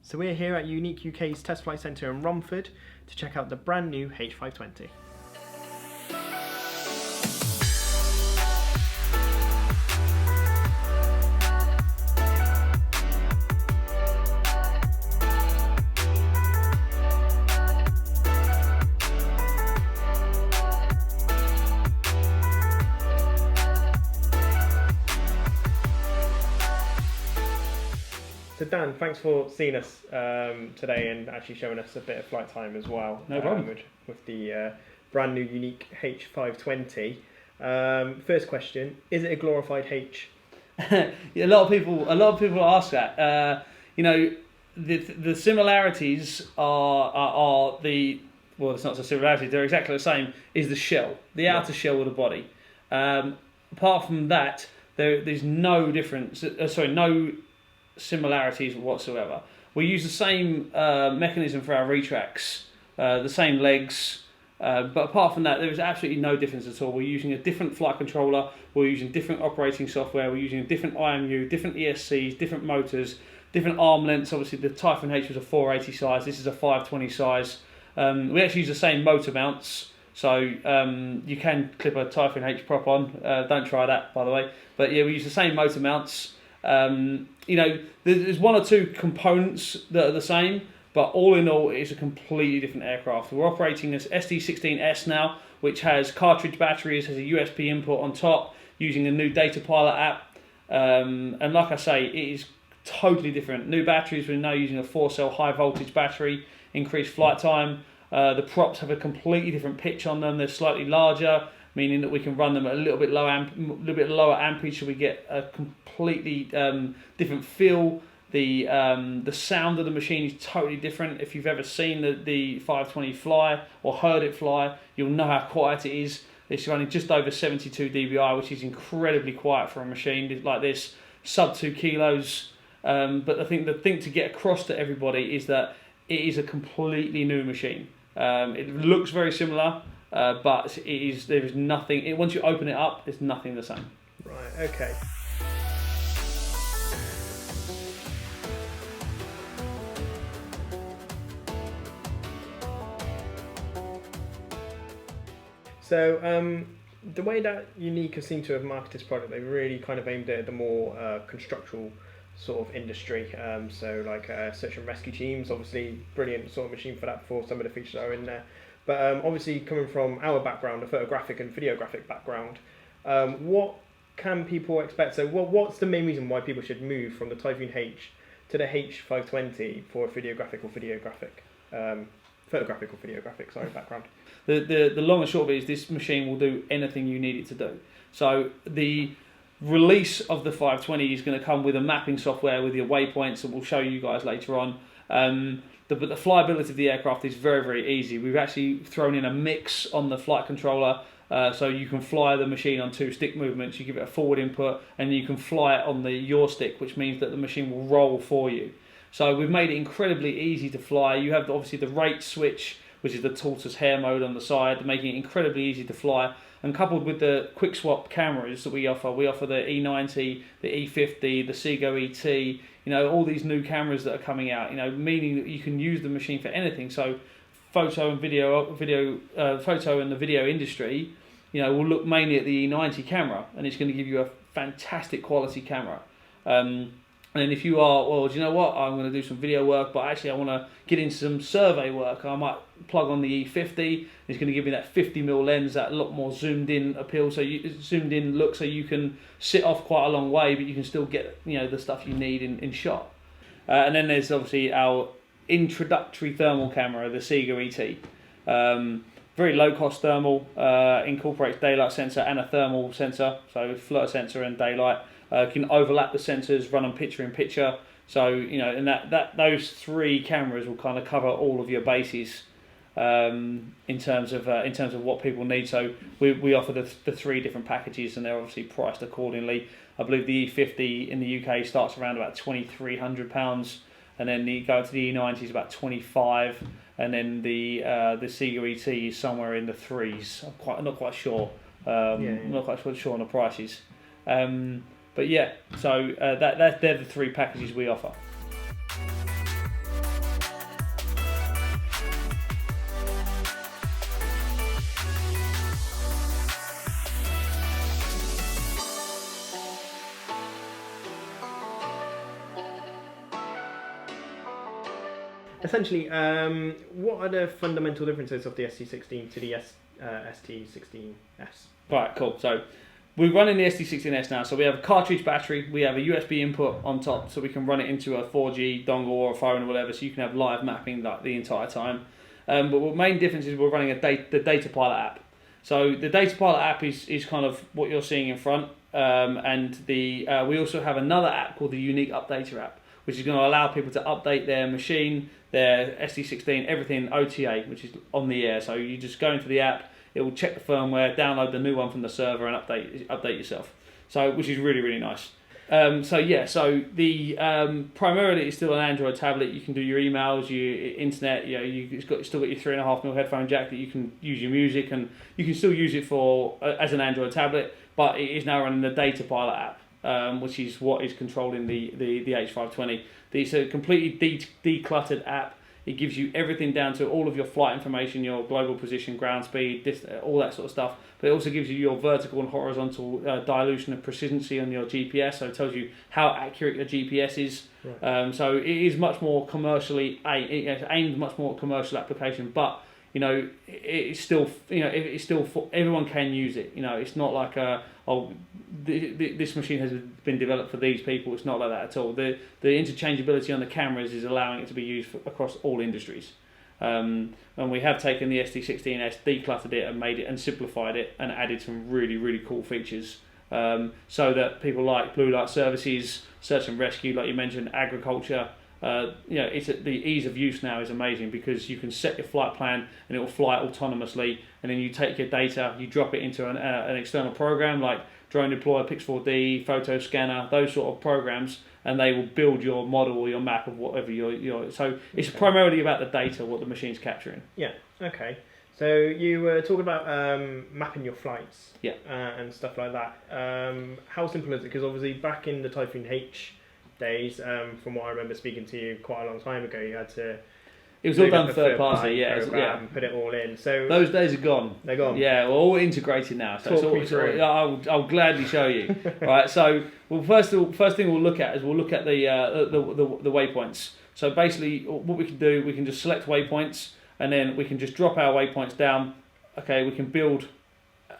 So we're here at Yuneec UK's Test Flight Centre in Romford to check out the brand new H520. So Dan, thanks for seeing us today and actually showing us a bit of flight time as well. No problem. With the brand new Yuneec H520. First question: is it a glorified H? Yeah, a lot of people ask that. The similarities are the well, it's not a similarity. They're exactly the same. Is the shell, the outer shell of the body. Apart from that, there's no difference. No similarities whatsoever. We use the same mechanism for our retracts, the same legs, but apart from that there is absolutely no difference at all. We're using a different flight controller, we're using different operating software, we're using a different IMU, different ESCs, different motors, different arm lengths. Obviously the Typhoon H was a 480 size, this is a 520 size. We actually use the same motor mounts, so you can clip a Typhoon H prop on, don't try that by the way, but yeah, we use the same motor mounts. There's one or two components that are the same, but all in all, it's a completely different aircraft. We're operating this SD16S now, which has cartridge batteries, has a USB input on top, using a new data pilot app. And like I say, it is totally different. New batteries, we're now using a 4-cell high voltage battery, increased flight time. The props have a completely different pitch on them. They're slightly larger, meaning that we can run them at a little bit lower amperage, so we get a completely different feel. The sound of the machine is totally different. If you've ever seen the 520 fly or heard it fly, you'll know how quiet it is. It's running just over 72 dBi, which is incredibly quiet for a machine like this, sub 2 kilos. But I think the thing to get across to everybody is that it is a completely new machine. It looks very similar, but there is nothing. Once you open it up, there's nothing the same. Right. Okay. So the way that Yuneec has seemed to have marketed this product, they've really kind of aimed at the more constructional sort of industry. So like search and rescue teams, obviously brilliant sort of machine for that, for some of the features that are in there. But obviously coming from our background, a photographic and videographic background, what can people expect? So what's the main reason why people should move from the Typhoon H to the H520 for a photographic or videographic background? The long and short of it is this machine will do anything you need it to do. So the release of the 520 is going to come with a mapping software with your waypoints that we'll show you guys later on. But the flyability of the aircraft is very, very easy. We've actually thrown in a mix on the flight controller, so you can fly the machine on 2 stick movements. You give it a forward input and you can fly it on the yaw stick, which means that the machine will roll for you. So we've made it incredibly easy to fly. You have obviously the rate switch, which is the tortoise hair mode on the side, making it incredibly easy to fly. And coupled with the quick swap cameras that we offer the E90, the E50, the Seago ET, all these new cameras that are coming out, meaning that you can use the machine for anything. So photo and the video industry, will look mainly at the E90 camera, and it's going to give you a fantastic quality camera. And then if you are, well, do you know what, I'm going to do some video work, but actually I want to get into some survey work, I might plug on the E50. It's going to give me that 50mm lens, that a lot more zoomed in appeal, zoomed in look, so you can sit off quite a long way, but you can still get the stuff you need in shot. And then there's obviously our introductory thermal camera, the Seago ET. Very low cost thermal, incorporates daylight sensor and a thermal sensor, so flirt sensor and daylight. Can overlap the sensors, run on picture in picture. So and those 3 cameras will kind of cover all of your bases in terms of what people need. So we offer the 3 different packages, and they're obviously priced accordingly. I believe the E50 in the UK starts around about £2,300, and then you go to the E90 is about 25, and then the Seago ET is somewhere in the 3s. I'm not quite sure. I'm not quite sure on the prices. But yeah, so they're the 3 packages we offer. essentially, what are the fundamental differences of the ST16 to the ST16S? Right, cool. So we're running the ST16S now. So we have a cartridge battery, we have a USB input on top, so we can run it into a 4G dongle or a phone or whatever, so you can have live mapping like the entire time. But the main difference is we're running the Data Pilot app. So the Data Pilot app is kind of what you're seeing in front, and we also have another app called the Yuneec Updater app, which is going to allow people to update their machine, their ST16, everything OTA, which is on the air. So you just go into the app, it will check the firmware, download the new one from the server, and update yourself. So, which is really, really nice. So the primarily it's still an Android tablet. You can do your emails, your internet. You've still got your 3.5mm headphone jack that you can use your music, and you can still use it for as an Android tablet. But it is now running the Data Pilot app, which is what is controlling the H520. It's a completely decluttered app. It gives you everything down to all of your flight information, your global position, ground speed, all that sort of stuff. But it also gives you your vertical and horizontal dilution and precision on your GPS. So it tells you how accurate your GPS is. Right. So it is much more commercially aimed much more at commercial application. But it's still everyone can use it. It's not like this machine has been developed for these people. It's not like that at all. The interchangeability on the cameras is allowing it to be used across all industries. And we have taken the ST16S, decluttered it, and made it and simplified it, and added some really, really cool features, so that people like blue light services, search and rescue, like you mentioned, agriculture. The ease of use now is amazing, because you can set your flight plan and it will fly autonomously, and then you take your data, you drop it into an external program like Drone Deployer, Pix4D, Photo Scanner, those sort of programs, and they will build your model or your map of whatever your. So it's primarily about the data, what the machine's capturing. Yeah. Okay. So you were talking about mapping your flights. Yeah. And stuff like that. How simple is it? Because obviously back in the Typhoon H days, from what I remember speaking to you quite a long time ago, you had to. It was all done third party, put it all in. So those days are gone. They're gone. Yeah, we're all integrated now. So I'll gladly show you. Right. So first thing we'll look at is the waypoints. So basically, what we can do, we can just select waypoints, and then we can just drop our waypoints down. Okay, we can build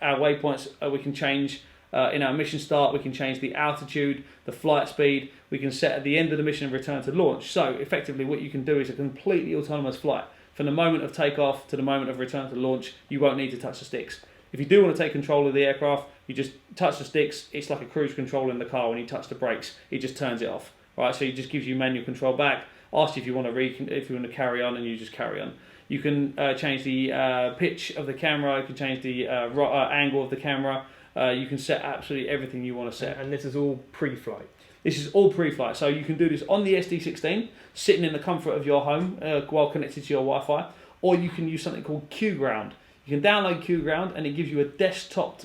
our waypoints. We can change. In our mission start, we can change the altitude, the flight speed. We can set at the end of the mission and return to launch. So effectively what you can do is a completely autonomous flight. From the moment of takeoff to the moment of return to launch, you won't need to touch the sticks. If you do want to take control of the aircraft, you just touch the sticks. It's like a cruise control in the car. When you touch the brakes, it just turns it off. Right? So it just gives you manual control back. Asks you if you want to carry on, and you just carry on. You can change the pitch of the camera. You can change the angle of the camera. You can set absolutely everything you want to set. And this is all pre-flight? This is all pre-flight. So you can do this on the SD16, sitting in the comfort of your home while connected to your Wi-Fi, or you can use something called QGround. You can download QGround, and it gives you a desktop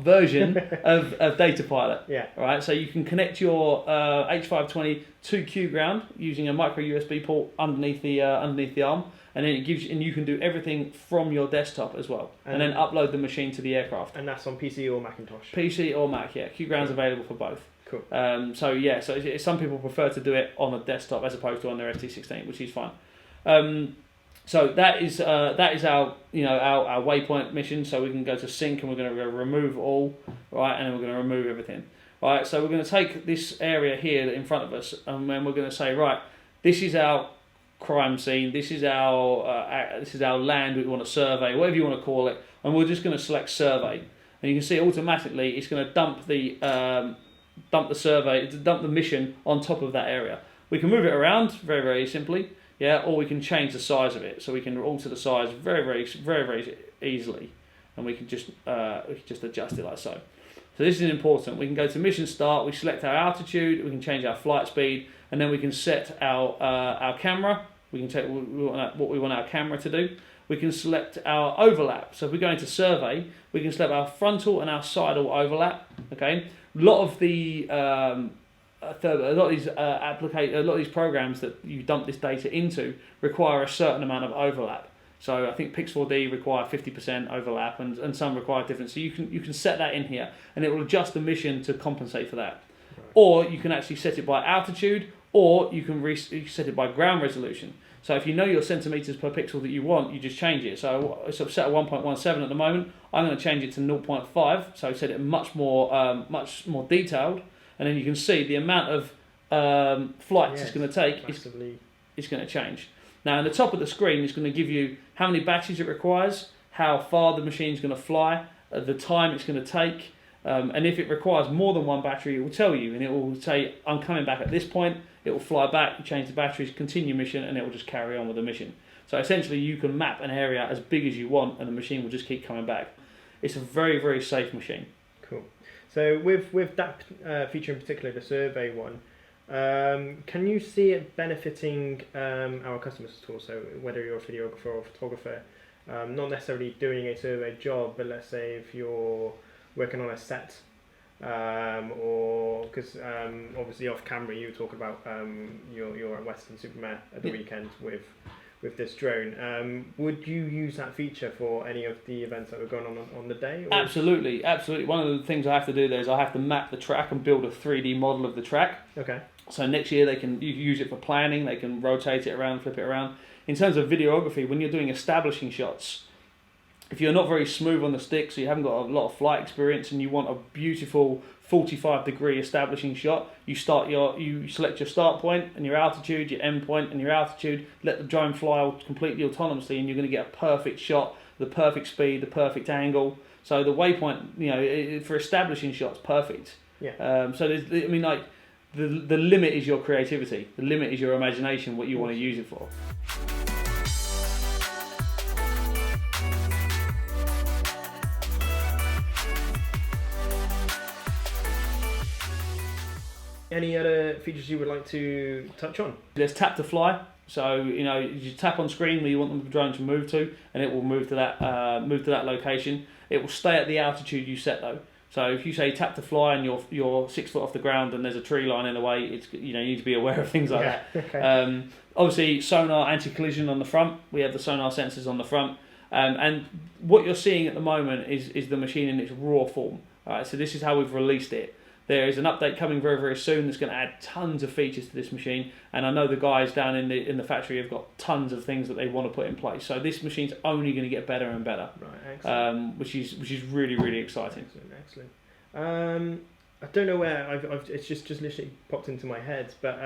version of Data Pilot. Yeah. All right. So you can connect your H520 to QGround using a micro USB port underneath the arm. And then you can do everything from your desktop as well, and then upload the machine to the aircraft. And that's on PC or Macintosh. PC or Mac, yeah. QGround's available for both. Cool. So some people prefer to do it on a desktop as opposed to on their ST16, which is fine. So that is our our waypoint mission. So we can go to sync, and we're going to remove all, right, and then we're going to remove everything. Right. So we're going to take this area here in front of us, and then we're going to say, right, this is our crime scene. This is our land we want to survey, whatever you want to call it, and we're just going to select survey, and you can see automatically it's going to dump the mission on top of that area. We can move it around very, very simply, or we can change the size of it, so we can alter the size very, very, very, very easily, and we can just adjust it like so. So this is important. We can go to mission start. We select our altitude. We can change our flight speed, and then we can set our camera. We can take what we want our camera to do. We can select our overlap. So if we go into survey, we can select our frontal and our sidal overlap. Okay, a lot of these programs that you dump this data into require a certain amount of overlap. So I think Pix4D require 50% overlap, and some require different. So you can set that in here, and it will adjust the mission to compensate for that. or you can actually set it by altitude, or you can set it by ground resolution. So if you know your centimetres per pixel that you want, you just change it. So it's set at 1.17 at the moment. I'm going to change it to 0.5, so set it much more detailed, and then you can see the amount of flights it's going to take is going to change. Now, in the top of the screen, it's going to give you how many batteries it requires, how far the machine's going to fly, the time it's going to take, and if it requires more than one battery, it will tell you, and it will say, I'm coming back at this point. It will fly back, you change the batteries, continue mission, and it will just carry on with the mission. So essentially, you can map an area as big as you want, and the machine will just keep coming back. It's a very, very safe machine. Cool. So with that feature in particular, the survey one, can you see it benefiting our customers at all? So whether you're a videographer or a photographer, not necessarily doing a survey job, but let's say if you're working on a set, or because obviously off camera you talk about you're at Western Supermare at the weekend with this drone. Would you use that feature for any of the events that were going on the day? Or? Absolutely. One of the things I have to do there is I have to map the track and build a 3D model of the track. Okay. So next year they can use it for planning. They can rotate it around, flip it around. In terms of videography, when you're doing establishing shots, if you're not very smooth on the stick, so you haven't got a lot of flight experience, and you want a beautiful 45-degree establishing shot, you select your start point and your altitude, your end point and your altitude, let the drone fly completely autonomously, and you're going to get a perfect shot, the perfect speed, the perfect angle. So the waypoint, for establishing shots, perfect. Yeah. So the limit is your creativity. The limit is your imagination, what you want to use it for. Any other features you would like to touch on? There's tap to fly. So you tap on screen where you want the drone to move to, and it will move to that location. It will stay at the altitude you set though. So if you say tap to fly and you're 6 foot off the ground and there's a tree line in the way, it's you need to be aware of things like that. Okay. Obviously, sonar anti-collision on the front. We have the sonar sensors on the front, and what you're seeing at the moment is the machine in its raw form. All right, so this is how we've released it. There is an update coming very, very soon that's going to add tons of features to this machine, and I know the guys down in the factory have got tons of things that they want to put in place. So this machine's only going to get better and better, right? Excellent. Which is really, really exciting. Excellent. I don't know where it's just literally popped into my head, but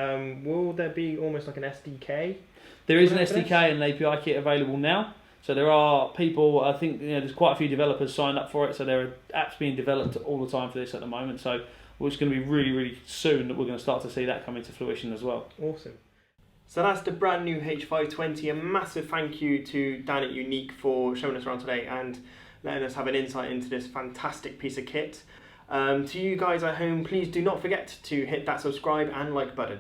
will there be almost like an SDK? There is an SDK and an API kit available now. So there are people, I think there's quite a few developers signed up for it. So there are apps being developed all the time for this at the moment. So it's going to be really, really soon that we're going to start to see that come into fruition as well. Awesome. So that's the brand new H520. A massive thank you to Dan at Yuneec for showing us around today and letting us have an insight into this fantastic piece of kit. To you guys at home, please do not forget to hit that subscribe and like button.